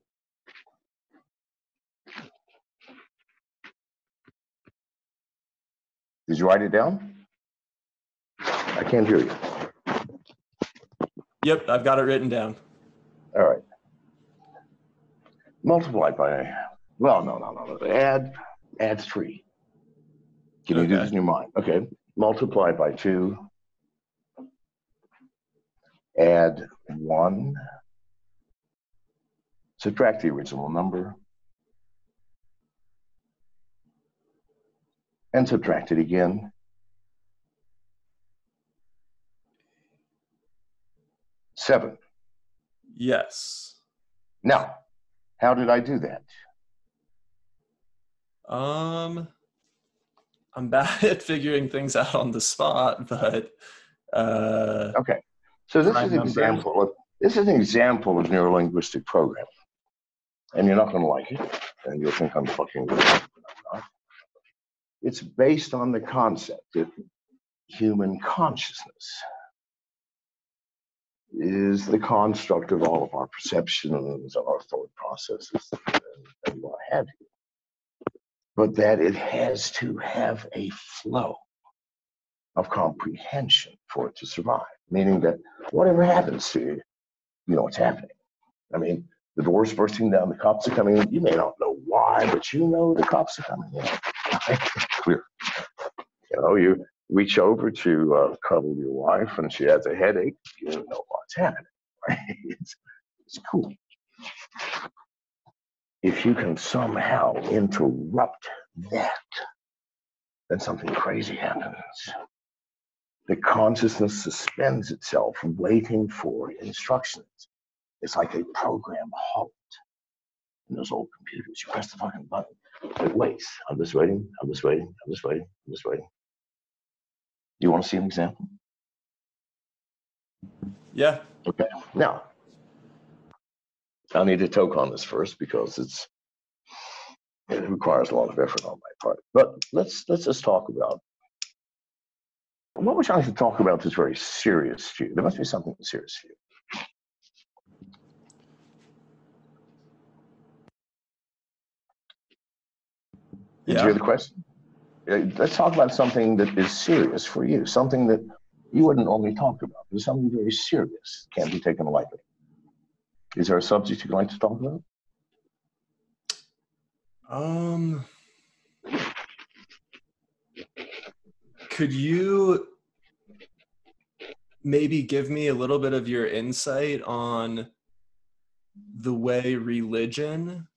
Did you write it down? I can't hear you. Yep, I've got it written down. All right. Multiply by, well, no. Add 3. Can you do this in your mind? Okay. Multiply by 2. Add 1. Subtract the original number. And subtract it again. 7. Yes. Now, how did I do that? I'm bad at figuring things out on the spot, but okay. So this is an example of neurolinguistic programming. And you're not going to like it, and you'll think I'm fucking weird. It's based on the concept that human consciousness is the construct of all of our perceptions, of our thought processes, and what have you. But that it has to have a flow of comprehension for it to survive, meaning that whatever happens to you, you know what's happening. I mean, the door's bursting down, the cops are coming in. You may not know why, but you know the cops are coming in. Clear. You know, reach over to cuddle your wife and she has a headache, you know what's happening, right? It's cool. If you can somehow interrupt that, then something crazy happens. The consciousness suspends itself, waiting for instructions. It's like a program halt in those old computers. You press the fucking button. It waits. I'm just waiting. I'm just waiting. I'm just waiting. I'm just waiting. Do you want to see an example? Yeah. Okay. Now, I need to talk on this first because it requires a lot of effort on my part. But let's just talk about what we're trying to talk about is very serious to you. There must be something serious to you. Did you hear the question? Let's talk about something that is serious for you, something that you wouldn't normally talk about. There's something very serious, can't be taken lightly. Is there a subject you'd like to talk about? Could you maybe give me a little bit of your insight on the way religion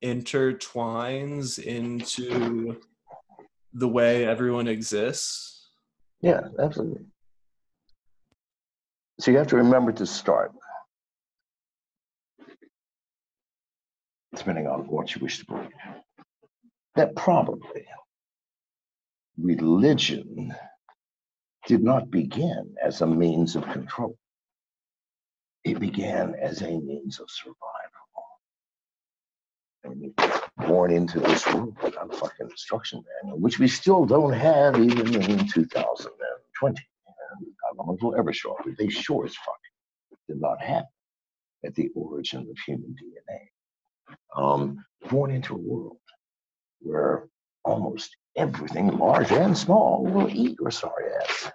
intertwines into the way everyone exists? Yeah, absolutely. So you have to remember to start, depending on what you wish to believe, that probably religion did not begin as a means of control. It began as a means of survival. I mean, born into this world without a fucking instruction manual, which we still don't have even in 2020. I don't know if we'll ever show up. They sure as fuck did not have at the origin of human DNA. Born into a world where almost everything, large and small, will eat your sorry ass.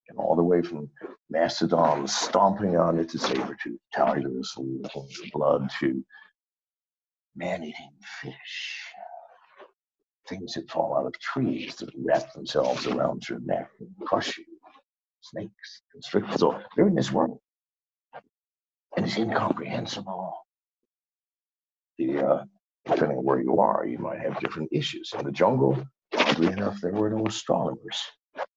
And all the way from mastodons stomping on it to saber-toothed tigers licking your blood to man-eating fish, things that fall out of trees that wrap themselves around your neck and crush you, snakes, constrictors. So they're in this world, and it's incomprehensible. Depending on where you are, you might have different issues. In the jungle, oddly enough, there were no astronomers.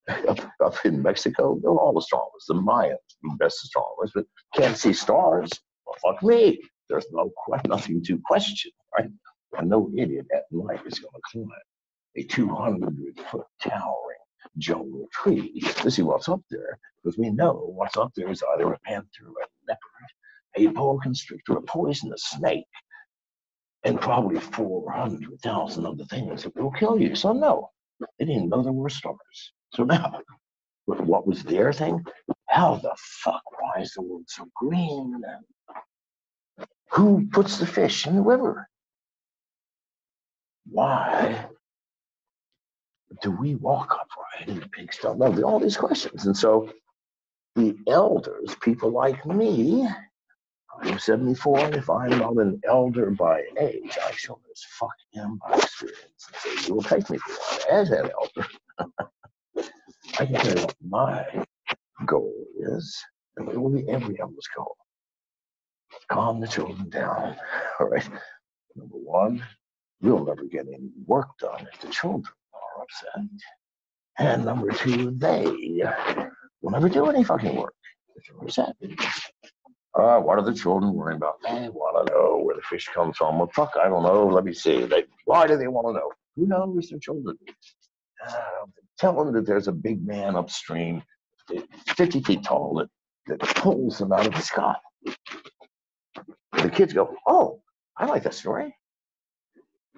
Up in Mexico, they were all astronomers. The Mayans, the best astronomers, but can't see stars. Well, fuck me. There's nothing to question, right? And no idiot at night is going to climb a 200-foot towering jungle tree to see what's up there, because we know what's up there is either a panther, a leopard, a boa constrictor, a poisonous snake, and probably 400,000 other things that will kill you. So no, they didn't know there were stars. So now, what was their thing? How the fuck, why is the world so green? Who puts the fish in the river? Why do we walk upright and the pigs don't know? All these questions. And so the elders, people like me, I'm 74, and if I'm not an elder by age, I sure as fuck am by experience. And so you will take me for one as an elder. I can tell you what my goal is, and it will be every elder's goal. Calm the children down. All right. Number one, we'll never get any work done if the children are upset. And number two, they will never do any fucking work if they're upset. What are the children worrying about? They want to know where the fish comes from. Well, fuck, I don't know. Let me see. Why do they want to know? Who knows their children? Tell them that there's a big man upstream, 50 feet tall, that pulls them out of the sky. The kids go, oh, I like that story.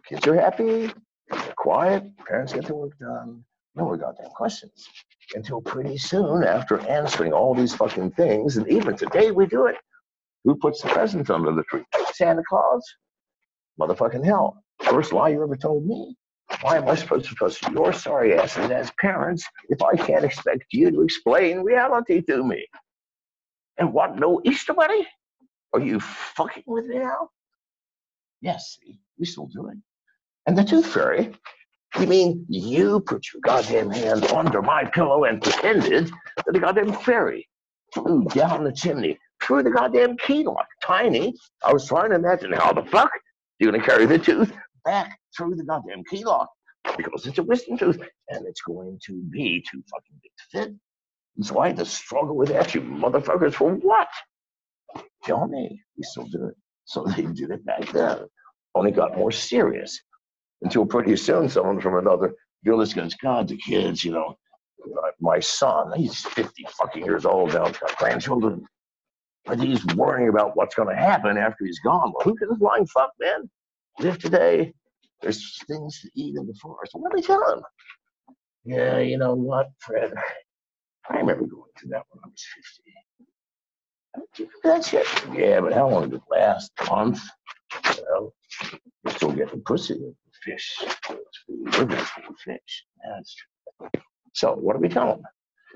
Kids are happy, they're quiet, parents get their work done. No more goddamn questions. Until pretty soon, after answering all these fucking things, and even today we do it. Who puts the presents under the tree? Santa Claus? Motherfucking hell. First lie you ever told me. Why am I supposed to trust your sorry asses as parents if I can't expect you to explain reality to me? And what, no Easter bunny? Are you fucking with me now? Yes, see, we still do it. And the tooth fairy, You mean you put your goddamn hand under my pillow and pretended that a goddamn fairy flew down the chimney through the goddamn key lock? Tiny, I was trying to imagine how the fuck you're going to carry the tooth back through the goddamn key lock, because it's a wisdom tooth and it's going to be too fucking big to fit. So I had to struggle with that, you motherfuckers, for what? Tell me. We still do it. So they did it back then. Only got more serious until pretty soon someone from another village goes, God, the kids, you know, my son, he's 50 fucking years old now, he's got grandchildren, but he's worrying about what's going to happen after he's gone. Well, who gives a flying fuck, man? Live today. There's things to eat in the forest. What do they tell him? Yeah, you know what, Fred? I remember going to that when I was 50. That shit. Yeah, but how long did it last? A month? Well, you're still getting pussy and fish. Rivers full of fish. That's true. So what do we tell them?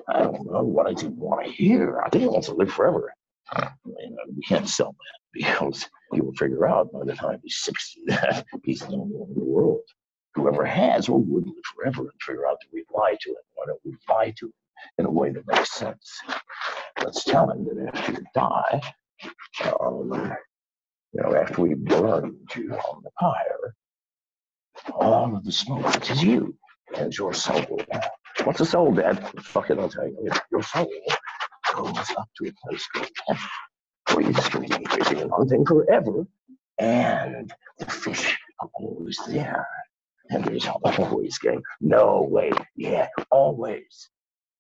I don't know what I didn't want to hear. I think he wants to live forever. You know, we can't sell that because he will figure out by the time he's 60 that he's the only one in the world. Whoever has or would live forever and figure out that we lie to him. Why don't we lie to him in a way that makes sense? Let's tell him that after you die, you know, after we burned you on the pyre, all of the smoke, which is you, and your soul. What's a soul, Dad? Fuck it, I'll tell you. Your soul goes up to a place called heaven, where you just continue fishing and hunting forever, and the fish are always there. And there's always game. No way. Yeah, always.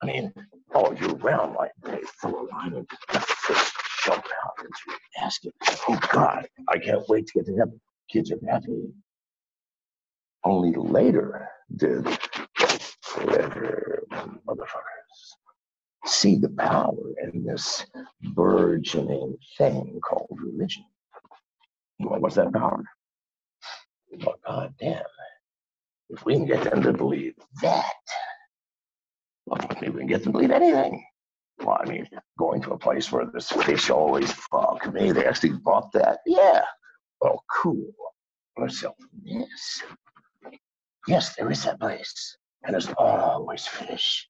I mean, all year round, like they throw a line and the fish jump out into your basket. Oh God, I can't wait to get to heaven. Kids are happy. Only later did clever motherfuckers see the power in this burgeoning thing called religion. Well, what's that power? Well, God damn. If we can get them to believe that, well, maybe we can get them to believe anything. Well, I mean, going to a place where this fish always fuck me, they actually bought that. Yeah. Well, cool. Let's sell this. Yes, there is that place. And there's always fish.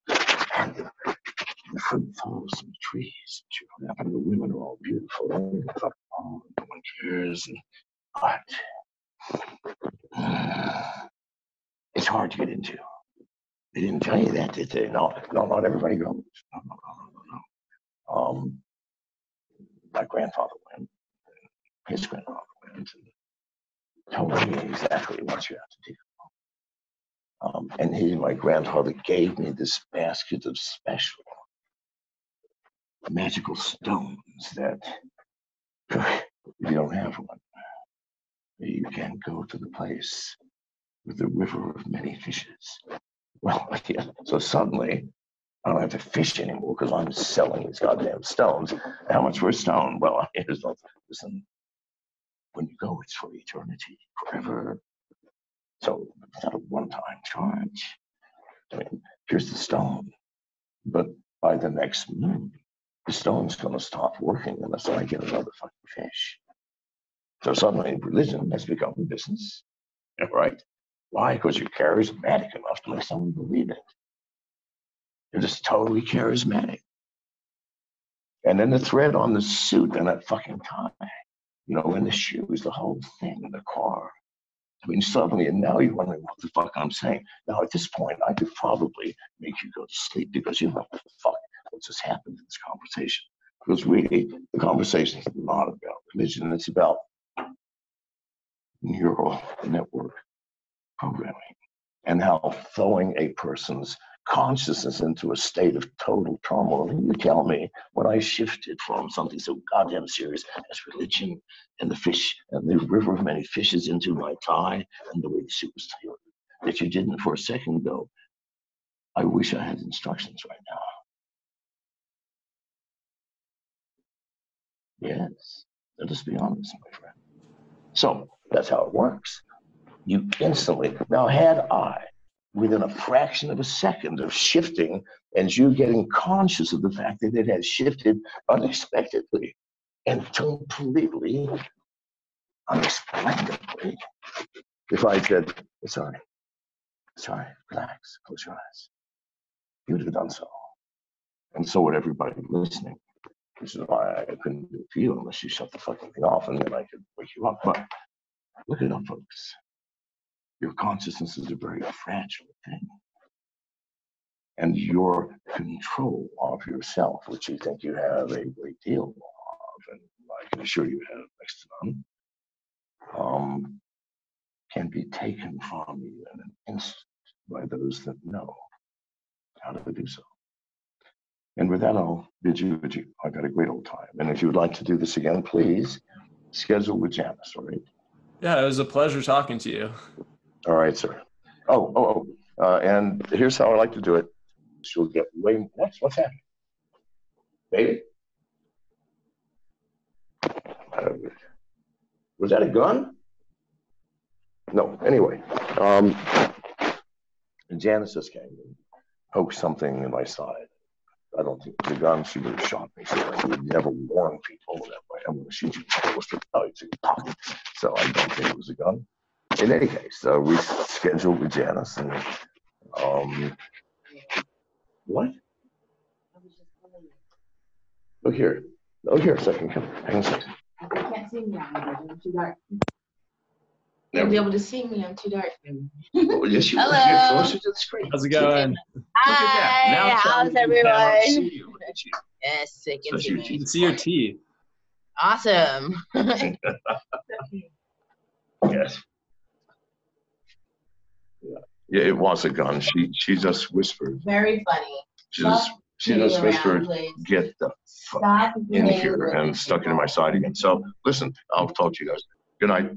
And the fruit falls from the trees. And the women are all beautiful. Oh, no one cares. But it's hard to get into. They didn't tell you that, did they? No, not everybody goes. No. My grandfather went. His grandfather went and told me exactly what you have to do. And my grandfather gave me this basket of special magical stones that if you don't have one, you can go to the place with the river of many fishes. Well, yeah, so suddenly I don't have to fish anymore because I'm selling these goddamn stones. How much for a stone? Well, listen, when you go, it's for eternity, forever. So it's not a one-time charge. I mean, here's the stone. But by the next moon, the stone's going to stop working unless I get another fucking fish. So suddenly religion has become a business, right? Why? Because you're charismatic enough to make someone believe it. You're just totally charismatic. And then the thread on the suit and that fucking tie, you know, and the shoes, the whole thing, in the car. I mean, suddenly, and now you're wondering what the fuck I'm saying. Now, at this point, I could probably make you go to sleep because you know what the fuck what's just happened in this conversation. Because really, the conversation is not about religion. It's about neural network programming and how throwing a person's consciousness into a state of total turmoil. And you tell me when I shifted from something so goddamn serious as religion and the fish and the river of many fishes into my tie and the way the suit was tailored, that you didn't for a second go, I wish I had instructions right now. Yes, let us be honest, my friend. So that's how it works. You instantly, now had I, within a fraction of a second of shifting and you getting conscious of the fact that it had shifted unexpectedly and completely unexplainably, if I said, sorry, Sorry, relax, close your eyes. You'd have done so. And so would everybody listening, which is why I couldn't do it for you unless you shut the fucking thing off and then I could wake you up. But look it up, folks. Your consciousness is a very fragile thing. And your control of yourself, which you think you have a great deal of, and I can assure you have next to none, can be taken from you in an instant by those that know how to do so. And with that, I'll bid you adieu. I got a great old time. And if you would like to do this again, please schedule with Janice, all right? Yeah, it was a pleasure talking to you. All right, sir. And here's how I like to do it. She'll get way more. What's happening? Baby? Was that a gun? No, anyway. And Janice just came and poked something in my side. I don't think the gun, she would have shot me. She would never warn people that way. I'm going to shoot you. So I don't think it was a gun. In any case, we scheduled with Janice and what? Look here. Oh, here a second. Come. Hang on a second. I can't see me. I'm too dark. You'll be able to see me. I'm too dark. Oh, yes, you Hello. Get closer to the screen. How's it going? Hi. Now How's everyone? See you. Look at you. Yes, I can see You me. can see your teeth. Awesome. Yes. Yeah, it was a gun. She just whispered. Very funny. She just whispered, get the fuck Stop in here, and stuck it in my side again. So listen, I'll talk to you guys. Good night.